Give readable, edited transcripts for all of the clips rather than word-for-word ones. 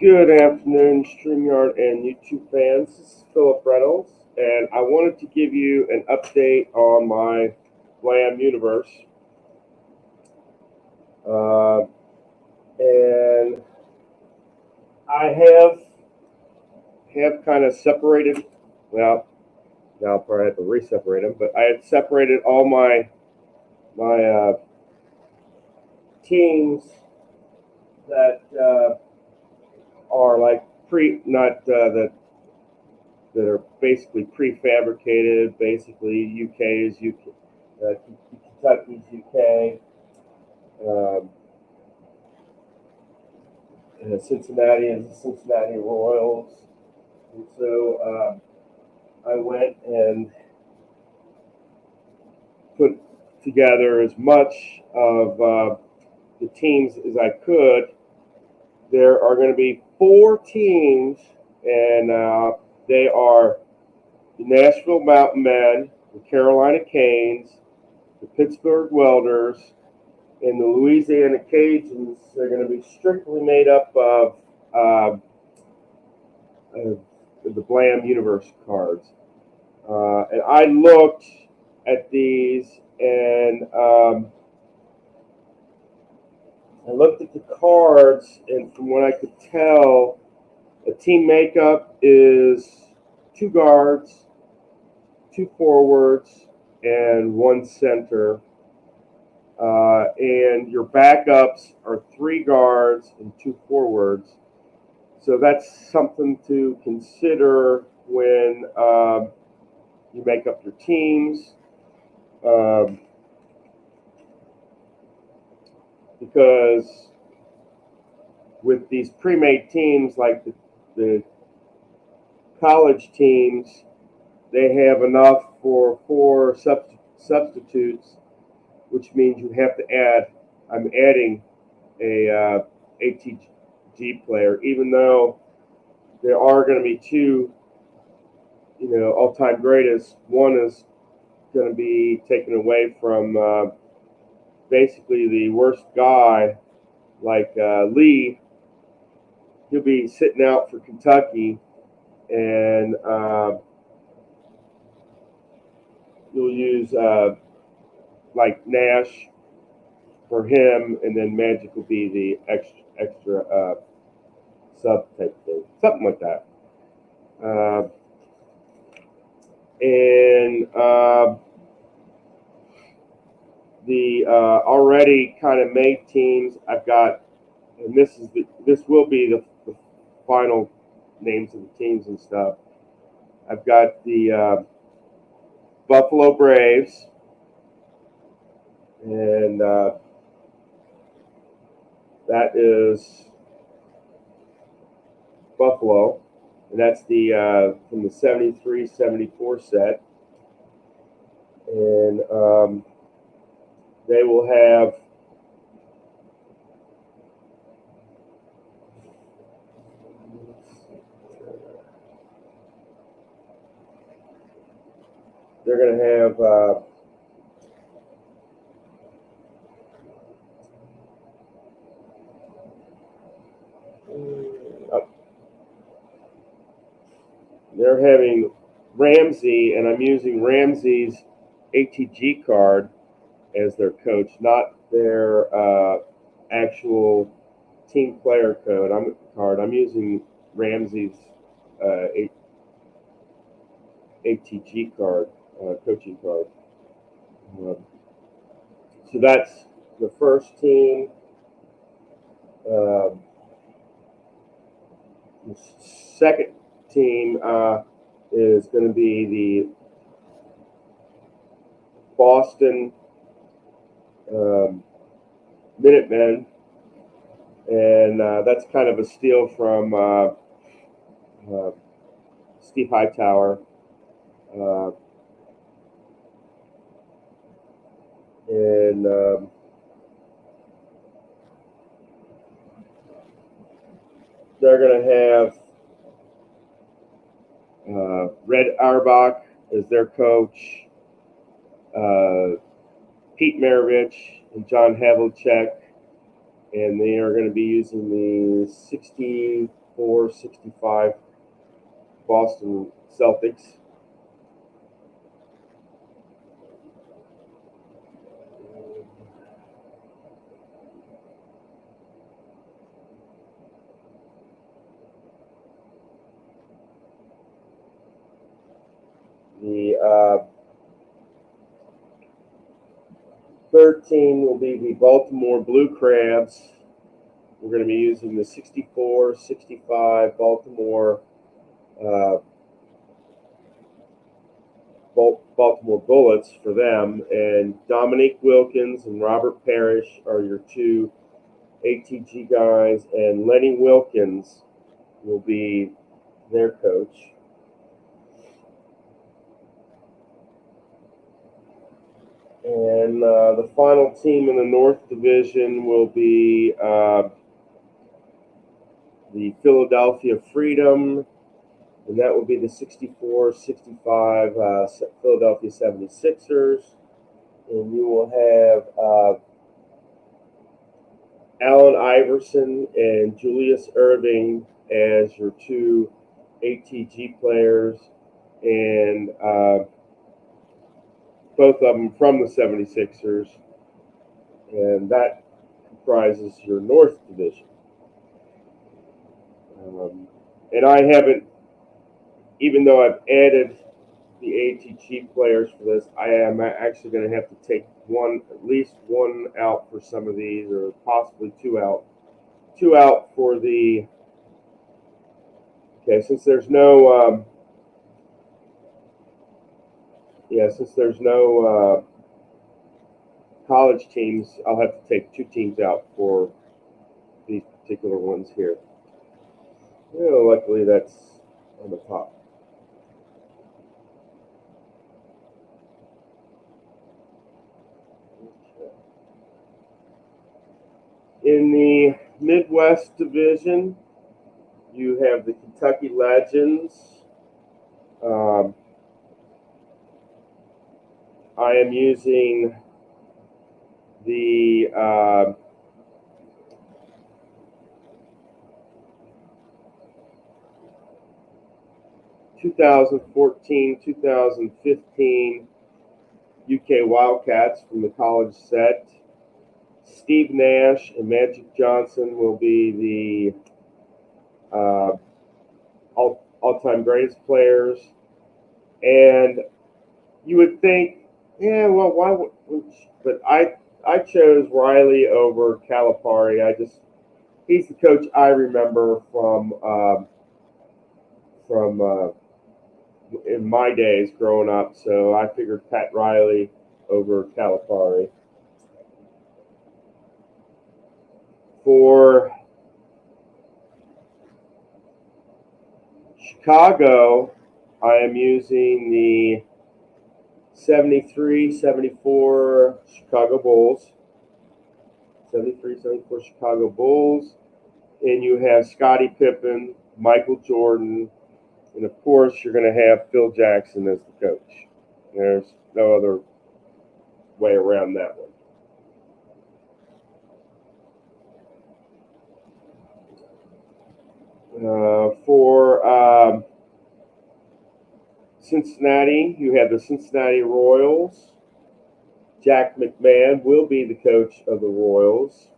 Good afternoon, StreamYard and YouTube fans. This is Philip Reynolds, and I wanted to give you an update on my Blam universe. Uh, and I have kind of separated. Well, now I'll probably have to re-separate them, but I had separated all my teams that are like not that are basically prefabricated. Basically, UK is UK, Kentucky's UK, um, Cincinnati is the Cincinnati Royals, and so I went and put together as much of the teams as I could. There are going to be four teams, and they are the Nashville Mountain Men, the Carolina Canes, the Pittsburgh Welders, and the Louisiana Cajuns. They're going to be strictly made up of the Blam Universe cards. And I looked at these, and I looked at the cards, and from what I could tell, the team makeup is two guards, two forwards, and one center. And your backups are three guards and two forwards. So that's something to consider when you make up your teams. Because with these pre-made teams like the college teams, they have enough for four substitutes, which means you have to add. I'm adding a ATG player, even though there are going to be two, all-time greatest. One is going to be taken away from basically the worst guy, like Lee. He'll be sitting out for Kentucky, and you'll use like Nash for him, and then Magic will be the extra sub type thing, something like that. And the already kind of made teams I've got, and this will be the final names of the teams and stuff. I've got the Buffalo Braves, and that is Buffalo, and that's the from the 73-74 set, and they will have they're going to have they're having Ramsey, and I'm using Ramsey's ATG card as their coach, not their actual team player card. I'm using Ramsey's ATG card, coaching card. So that's the first team. The second team is going to be the Boston Minutemen, and that's kind of a steal from Steve Hightower. And they're going to have Red Auerbach as their coach, Pete Maravich and John Havlicek, and they are going to be using the 64-65 Boston Celtics. The third team will be the Baltimore Blue Crabs. We're going to be using the 64-65 Baltimore Baltimore Bullets for them, and Dominique Wilkins and Robert Parrish are your two ATG guys, and Lenny Wilkins will be their coach. And the final team in the North Division will be the Philadelphia Freedom, and that will be the 64-65 Philadelphia 76ers. And you will have Allen Iverson and Julius Erving as your two ATG players, and both of them from the 76ers. And that comprises your North Division. And I haven't, even though I've added the ATG players for this, I am actually going to have to take at least one out for some of these, or possibly two out. Two out for the, okay, since there's no, college teams, I'll have to take two teams out for these particular ones here. Luckily that's on the top. In the Midwest Division, you have the Kentucky Legends. I am using the 2014-2015 UK Wildcats from the college set. Steve Nash and Magic Johnson will be the all-time greatest players. And you would think, yeah, well, why would? But I chose Riley over Calipari. He's the coach I remember from in my days growing up. So I figured Pat Riley over Calipari. For Chicago, I am using the 73-74 Chicago Bulls. 73-74 Chicago Bulls. And you have Scottie Pippen, Michael Jordan, and of course you're going to have Phil Jackson as the coach. There's no other way around that one. For Cincinnati, you have the Cincinnati Royals. Jack McMahon will be the coach of the Royals.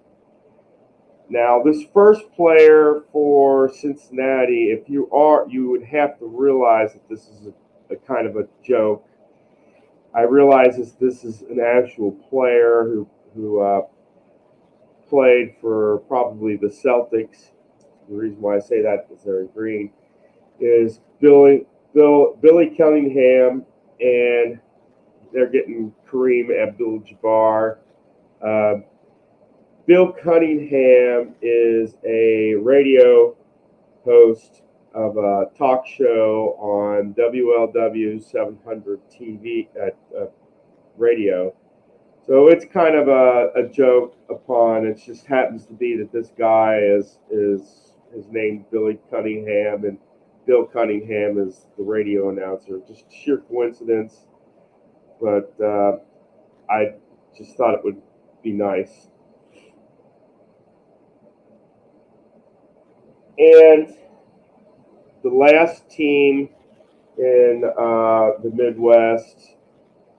Now, this first player for Cincinnati, you would have to realize that this is a kind of a joke. I realize this is an actual player who played for probably the Celtics. The reason why I say that is they're in green. Is Billy Cunningham, and they're getting Kareem Abdul-Jabbar. Bill Cunningham is a radio host of a talk show on WLW 700 TV radio. So it's kind of a joke upon. It just happens to be that this guy is named Billy Cunningham, and Bill Cunningham is the radio announcer. Just sheer coincidence, but I just thought it would be nice. And the last team in the Midwest,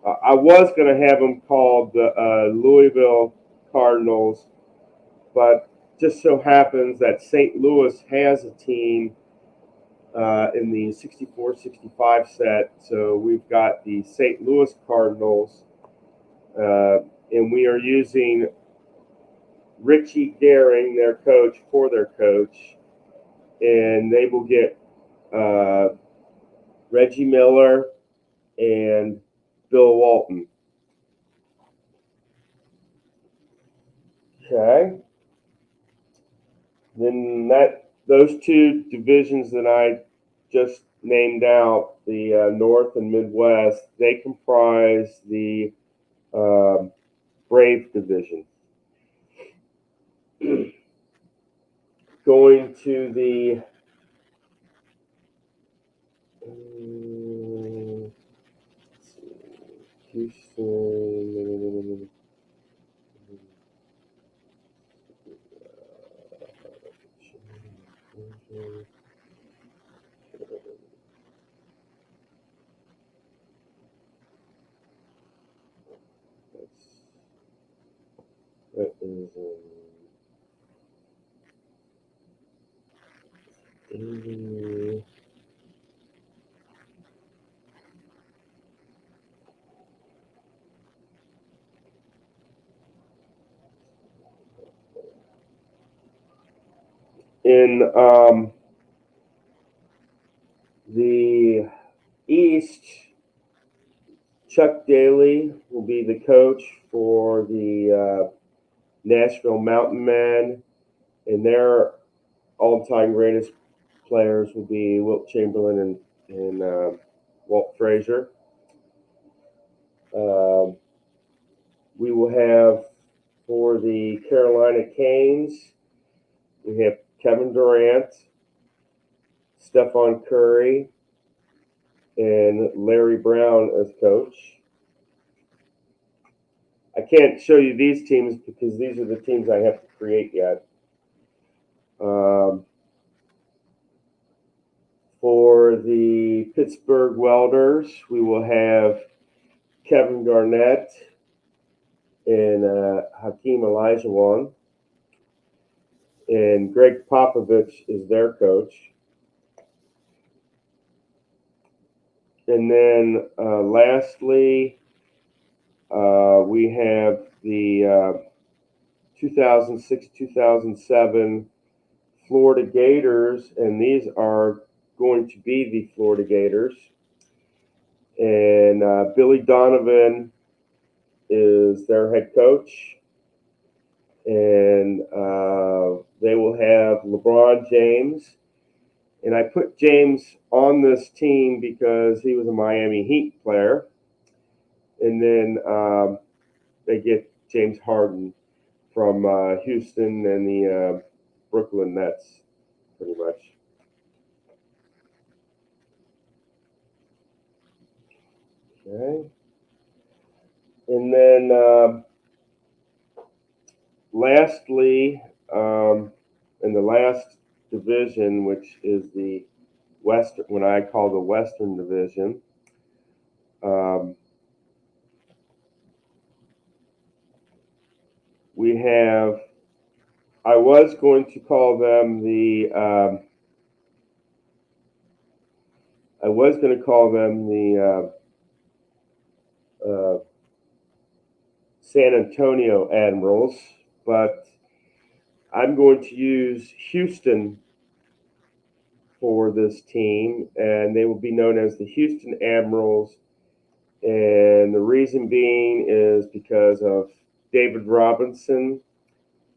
I was going to have them called the Louisville Cardinals, but just so happens that St. Louis has a team in the 64-65 set, so we've got the St. Louis Cardinals, and we are using Richie Daring, their coach, for their coach, and they will get Reggie Miller and Bill Walton. Okay. Then those two divisions that I just named out, the North and Midwest, they comprise the Brave division. Going to the Houston. That is in the East. Chuck Daly will be the coach for the Nashville Mountain Men, and their all-time greatest players will be Wilt Chamberlain and Walt Frazier. We will have for the Carolina Canes, we have Kevin Durant, Stephon Curry, and Larry Brown as coach. I can't show you these teams because these are the teams I have to create yet. For the Pittsburgh Welders, we will have Kevin Garnett and Hakeem Olajuwon. And Greg Popovich is their coach. And then lastly, we have the 2006-2007 Florida Gators, and these are going to be the Florida Gators. And Billy Donovan is their head coach. And they will have LeBron James. And I put James on this team because he was a Miami Heat player. And then they get James Harden from Houston and the Brooklyn Nets, pretty much. Okay. And then lastly, in the last division, which is the Western, what I call the Western Division, we have, I was going to call them the San Antonio Admirals, but I'm going to use Houston for this team, and they will be known as the Houston Admirals. And the reason being is because of David Robinson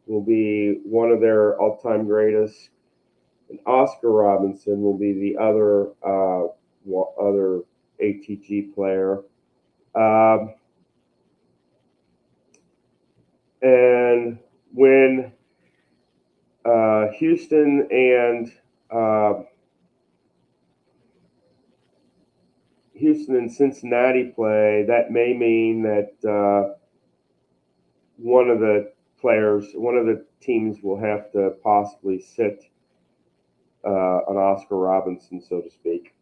will be one of their all-time greatest, and Oscar Robinson will be the other ATG player. And when Houston and Cincinnati play, that may mean that one of the teams will have to possibly sit an Oscar Robinson, so to speak.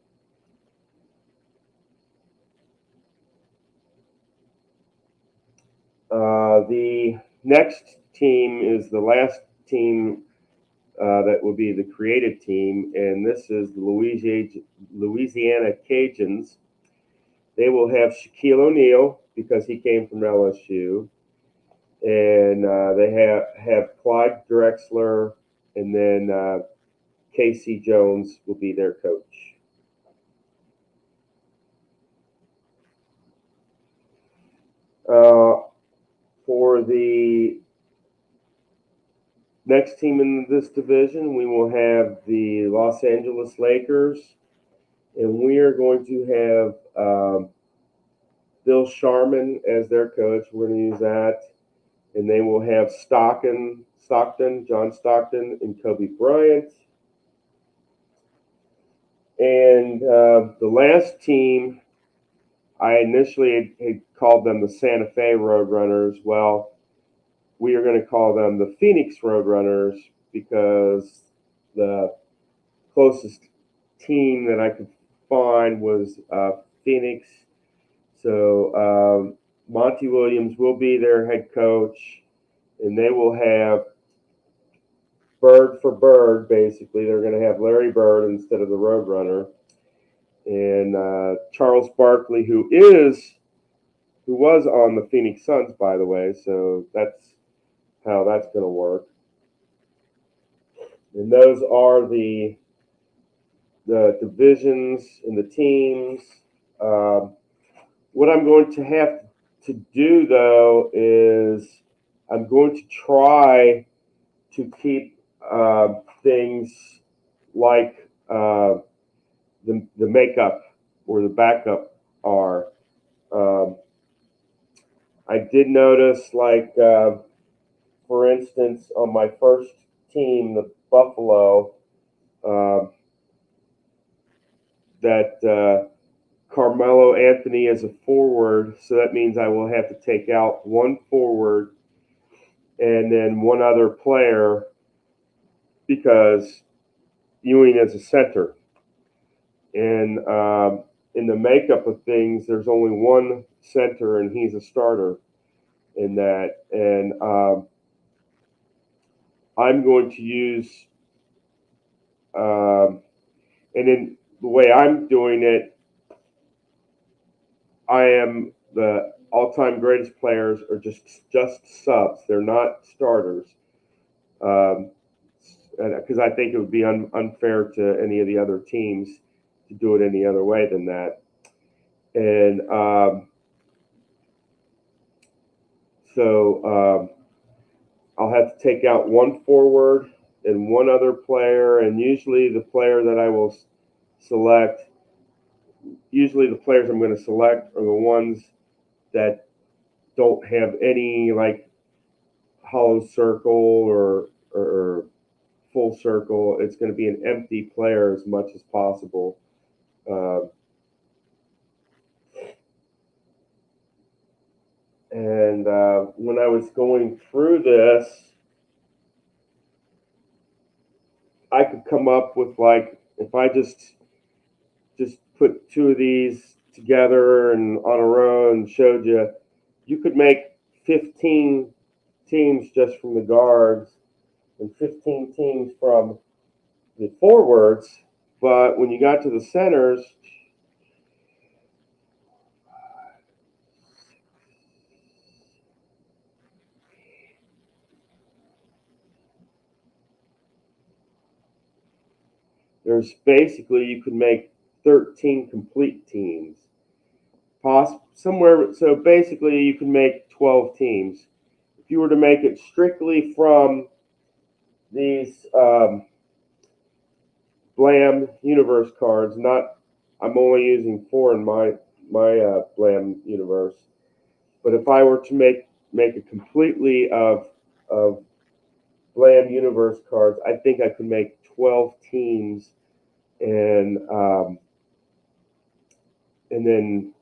The next team is the last team that will be the created team, and this is the Louisiana Cajuns. They will have Shaquille O'Neal because he came from LSU, and they have Clyde Drexler, and then Casey Jones will be their coach. For the next team in this division, we will have the Los Angeles Lakers, and we are going to have Bill Sharman as their coach. We're going to use that, and they will have John Stockton, and Kobe Bryant. And the last team, I initially had called them the Santa Fe Roadrunners. Well, we are going to call them the Phoenix Roadrunners because the closest team that I could find was Phoenix. So Monty Williams will be their head coach, and they will have Bird for Bird, basically. They're going to have Larry Bird instead of the Roadrunner. And Charles Barkley, who was on the Phoenix Suns, by the way. So that's how that's going to work. And those are the divisions and the teams. What I'm going to have to do, though, is I'm going to try to keep things like the makeup or the backup are. I did notice, like, for instance, on my first team, the Buffalo, that Carmelo Anthony is a forward, so that means I will have to take out one forward and then one other player because Ewing is a center. And in the makeup of things, there's only one center, and he's a starter in that. And I'm going to use, and in the way I'm doing it, I am the all-time greatest players are just subs. They're not starters. Because I think it would be unfair to any of the other teams to do it any other way than that. And so I'll have to take out one forward and one other player, and usually the player that I will select, usually the players I'm going to select are the ones that don't have any like hollow circle or full circle. It's going to be an empty player as much as possible. And when I was going through this, I could come up with, like, if I just put two of these together and on a row and showed you, you could make 15 teams just from the guards and 15 teams from the forwards. But when you got to the centers, there's basically, you could make 13 complete teams. Somewhere, so basically you can make 12 teams. If you were to make it strictly from these Blam universe cards, not, I'm only using 4 in my Blam universe. But if I were to make it completely of Blam universe cards, I think I could make 12 teams, and then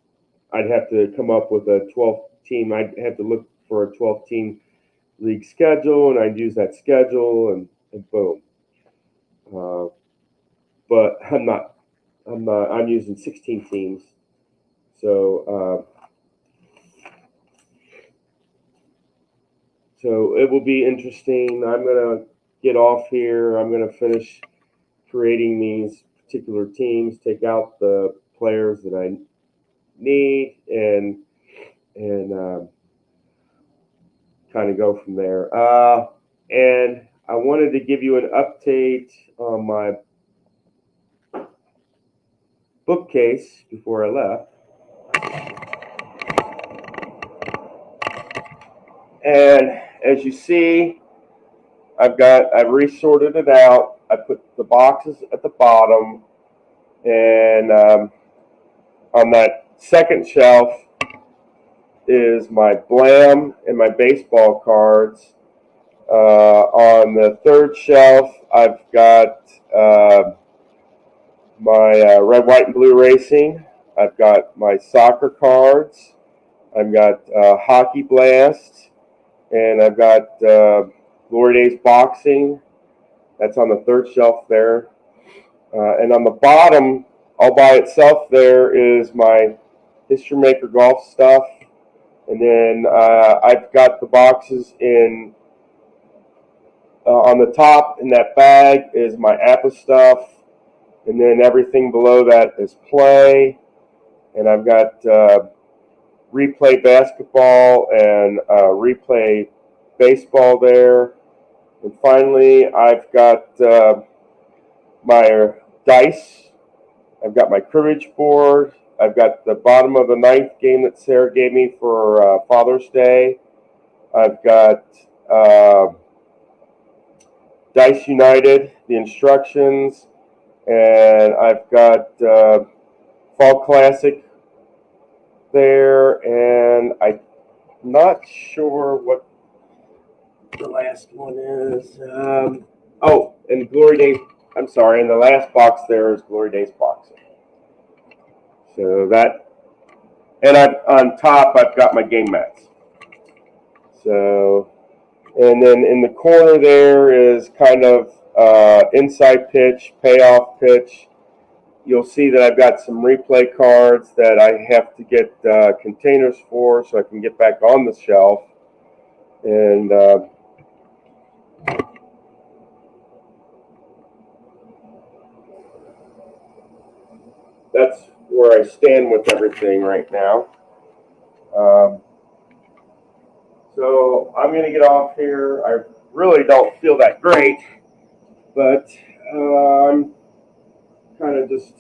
I'd have to come up with a 12 team. I'd have to look for a 12 team league schedule, and I'd use that schedule, and boom. but I'm using 16 teams. So so it will be interesting. I'm gonna get off here. I'm gonna finish creating these particular teams, take out the players that I need, and kind of go from there. And I wanted to give you an update on my bookcase before I left. And as you see, I've resorted it out. I put the boxes at the bottom, and on that second shelf is my Blam and my baseball cards. On the third shelf, I've got my red, white, and blue racing. I've got my soccer cards. I've got hockey blast, and I've got Glory Days boxing. That's on the third shelf there. And on the bottom, all by itself, there is my History Maker golf stuff. And then I've got the boxes in on the top in that bag is my APA stuff. And then everything below that is play. And I've got replay basketball and replay baseball there. And finally, I've got my dice. I've got my cribbage board. I've got the bottom of the ninth game that Sarah gave me for Father's Day. I've got Dice United, the instructions, and I've got Fall Classic there, and I'm not sure what the last one is. Oh, and Glory Days. I'm sorry, and the last box there is Glory Days boxing. So that, and on top I've got my game mats. So, and then in the corner there is kind of inside pitch, payoff pitch. You'll see that I've got some replay cards that I have to get containers for so I can get back on the shelf. And that's where I stand with everything right now. So I'm going to get off here. I really don't feel that great, but I'm kind of just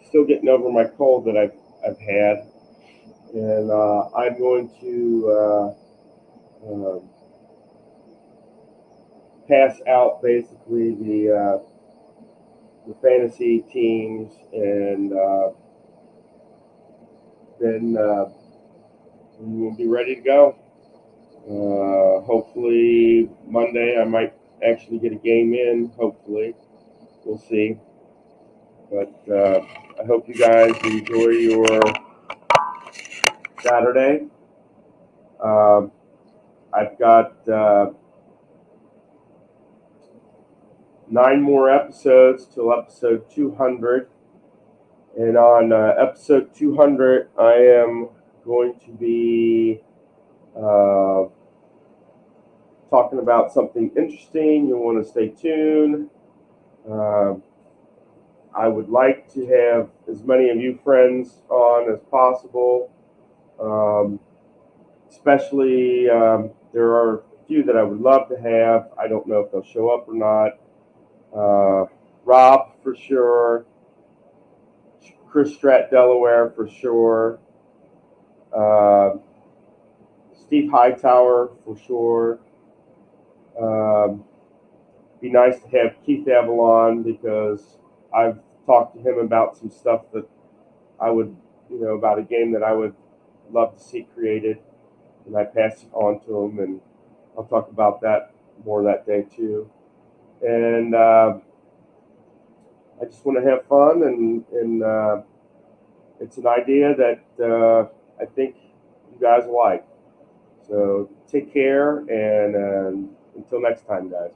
still getting over my cold that I've had, and I'm going to pass out basically the fantasy teams, and then we'll be ready to go. Hopefully Monday I might actually get a game in. Hopefully, we'll see. But I hope you guys enjoy your Saturday. I've got 9 more episodes till episode 200. And on episode 200, I am going to be talking about something interesting. You'll want to stay tuned. I would like to have as many of you friends on as possible. Especially, there are a few that I would love to have. I don't know if they'll show up or not. Rob, for sure. Chris Strat, Delaware, for sure. Steve Hightower, for sure. Be nice to have Keith Avalon, because I've talked to him about some stuff that I would, about a game that I would love to see created, and I pass it on to him, and I'll talk about that more that day too. And I just want to have fun, and it's an idea that I think you guys like. So take care, and until next time, guys.